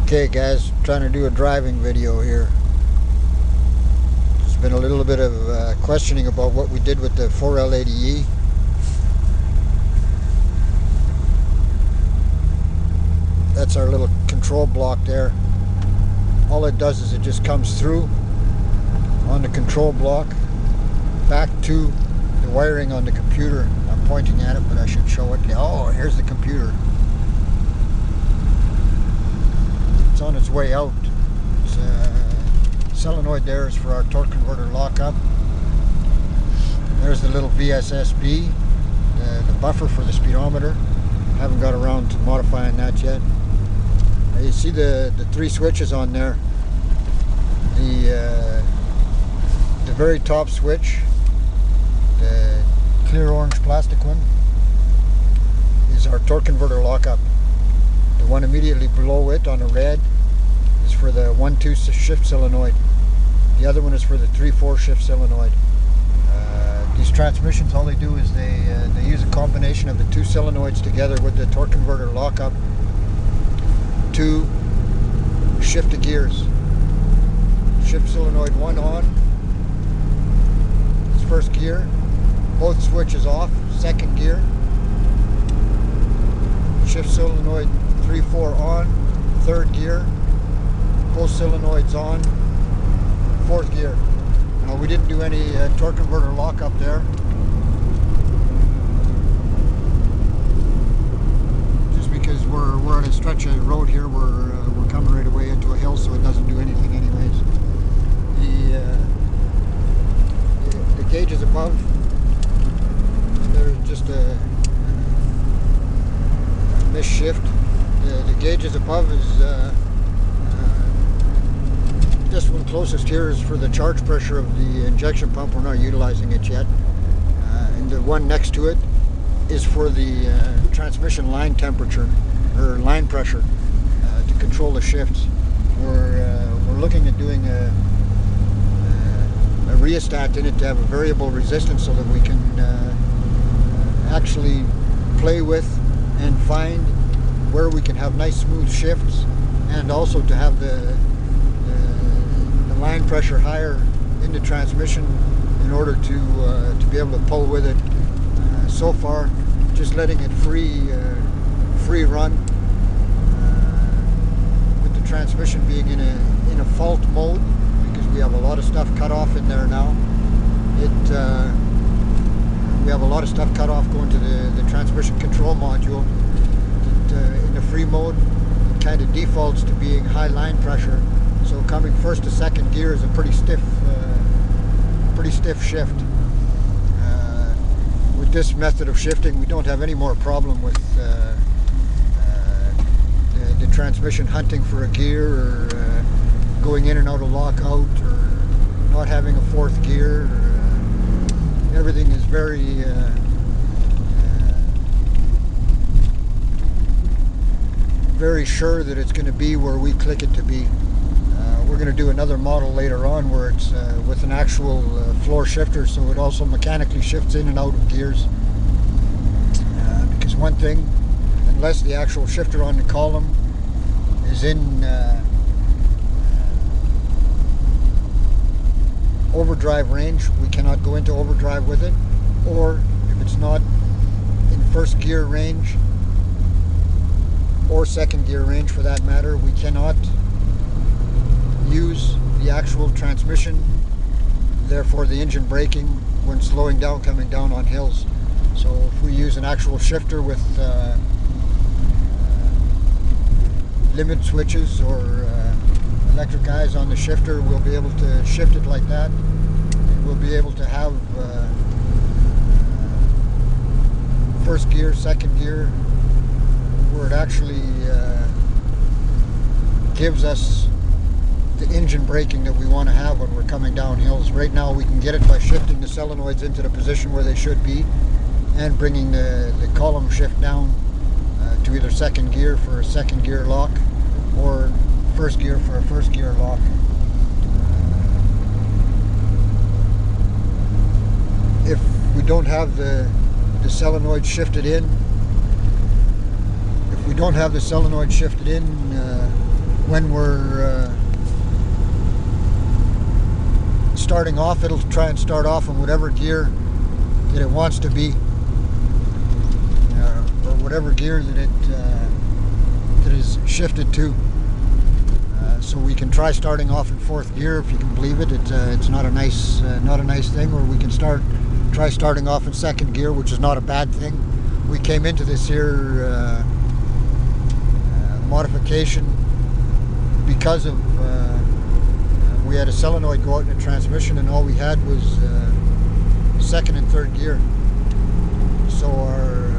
Okay guys, trying to do a driving video here. There's been a little bit of questioning about what we did with the 4L80E. That's our little control block there. All it does is it just comes through on the control block back to the wiring on the computer. I'm pointing at it, but I should show it. Oh, here's the computer. It's on its way out. Solenoid there is for our torque converter lockup. There's the little VSSB, the buffer for the speedometer. Haven't got around to modifying that yet. You see the three switches on there. The very top switch, the clear orange plastic one, is our torque converter lockup. The one immediately below it on the red is for the 1-2 shift solenoid. The other one is for the 3-4 shift solenoid. These transmissions, all they do is they use a combination of the two solenoids together with the torque converter lockup to shift the gears. Shift solenoid 1 on, it's first gear, both switches off, second gear. Shift solenoid 3-4 on, third gear, both solenoids on, fourth gear. Now we didn't do any torque converter lockup there, just because we're on a stretch of road here. We're coming right away into a hill, so it doesn't do anything anyways. The gauges above, they're just a shift. The gauges above is this one closest here is for the charge pressure of the injection pump. We're not utilizing it yet. And the one next to it is for the transmission line temperature or line pressure to control the shifts. We're looking at doing a rheostat in it to have a variable resistance so that we can actually play with and find where we can have nice smooth shifts, and also to have the line pressure higher in the transmission in order to be able to pull with it. So far, just letting it free run with the transmission being in a fault mode, because we have a lot of stuff cut off in there now. We have a lot of stuff cut off going to the transmission control module. In the free mode, it kind of defaults to being high line pressure. So coming first to second gear is a pretty stiff shift. With this method of shifting, we don't have any more problem with the transmission hunting for a gear, or going in and out of lockout, or not having a fourth gear. Everything is very very sure that it's going to be where we click it to be. We're going to do another model later on where it's with an actual floor shifter, so it also mechanically shifts in and out of gears. Because one thing, unless the actual shifter on the column is in overdrive range, we cannot go into overdrive with it. Or if it's not in first gear range, or second gear range for that matter, we cannot use the actual transmission, therefore the engine braking when slowing down, coming down on hills. So if we use an actual shifter with limit switches or electric eyes on the shifter, we'll be able to shift it like that, and we'll be able to have first gear, second gear, where it actually gives us the engine braking that we want to have when we're coming down hills. Right now we can get it by shifting the solenoids into the position where they should be, and bringing the column shift down to either second gear for a second gear lock, or first gear for a first gear lock. If we don't have the solenoid shifted in, when we're starting off, it'll try and start off in whatever gear that it wants to be, or whatever gear that it that is shifted to. So we can try starting off in 4th gear, if you can believe it. It's not a nice thing. Or we can try starting off in 2nd gear, which is not a bad thing. We came into this here modification because of we had a solenoid go out in the transmission, and all we had was 2nd and 3rd gear. So our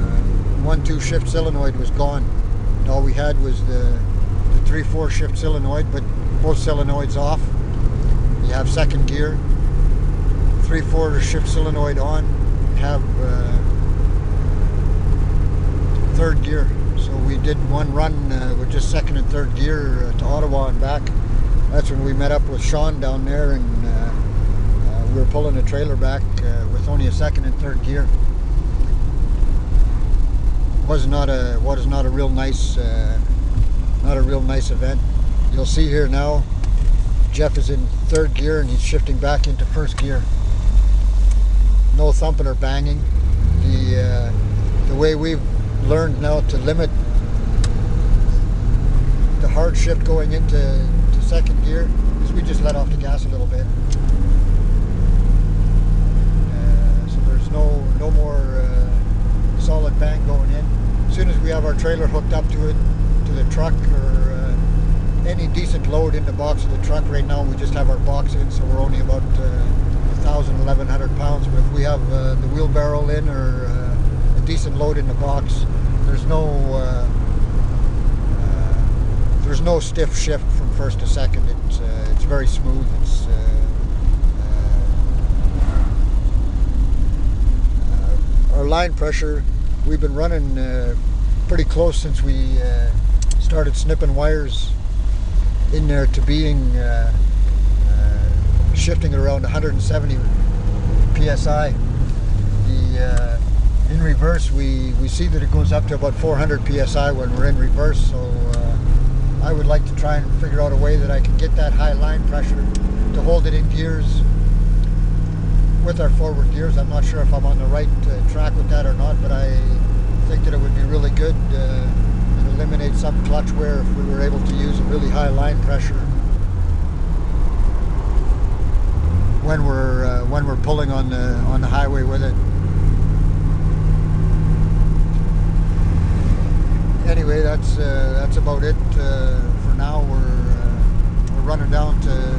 1-2 shift solenoid was gone. And all we had was the 3-4 shift solenoid, but both solenoids off. You have 2nd gear, 3/4 shift solenoid on, have 3rd gear. So we did one run with just 2nd and 3rd gear to Ottawa and back. That's when we met up with Sean down there, and we were pulling a trailer back with only a 2nd and 3rd gear. Was not a real nice event. You'll see here now, Jeff is in 3rd gear and he's shifting back into 1st gear. No thumping or banging. The way we've learned now to limit the hard shift going into 2nd gear is we just let off the gas a little bit. So there's no more solid bang going in. As soon as we have our trailer hooked up to it, to the truck, or any decent load in the box of the truck. Right now we just have our box in, so we're only about 1,100 pounds. But if we have the wheelbarrow in, or a decent load in the box, there's no stiff shift from 1st to 2nd. It's very smooth. Our line pressure, we've been running pretty close since we started snipping wires in there to being shifting at around 170 psi. In reverse, we see that it goes up to about 400 psi when we're in reverse. So I would like to try and figure out a way that I can get that high line pressure to hold it in gears with our forward gears. I'm not sure if I'm on the right track with that or not, but I think that it would be really good and eliminate some clutch wear if we were able to use a really high line pressure when we're pulling on the highway with it. Anyway, that's about it for now. We're running down to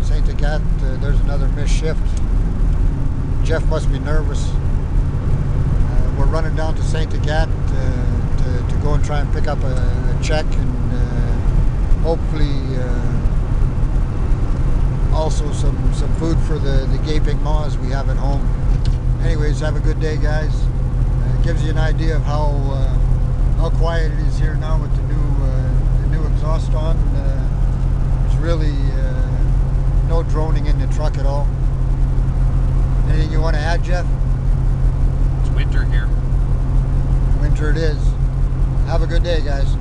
Saint Agathe. There's another missed shift. Jeff must be nervous. We're running down to Saint Agathe to go and try and pick up a check, and hopefully also some food for the gaping maws we have at home. Anyways, have a good day, guys. It gives you an idea of how quiet it is here now with the new exhaust on. There's really no droning in the truck at all. Anything you want to add, Jeff? It's winter here. Winter it is. Have a good day, guys.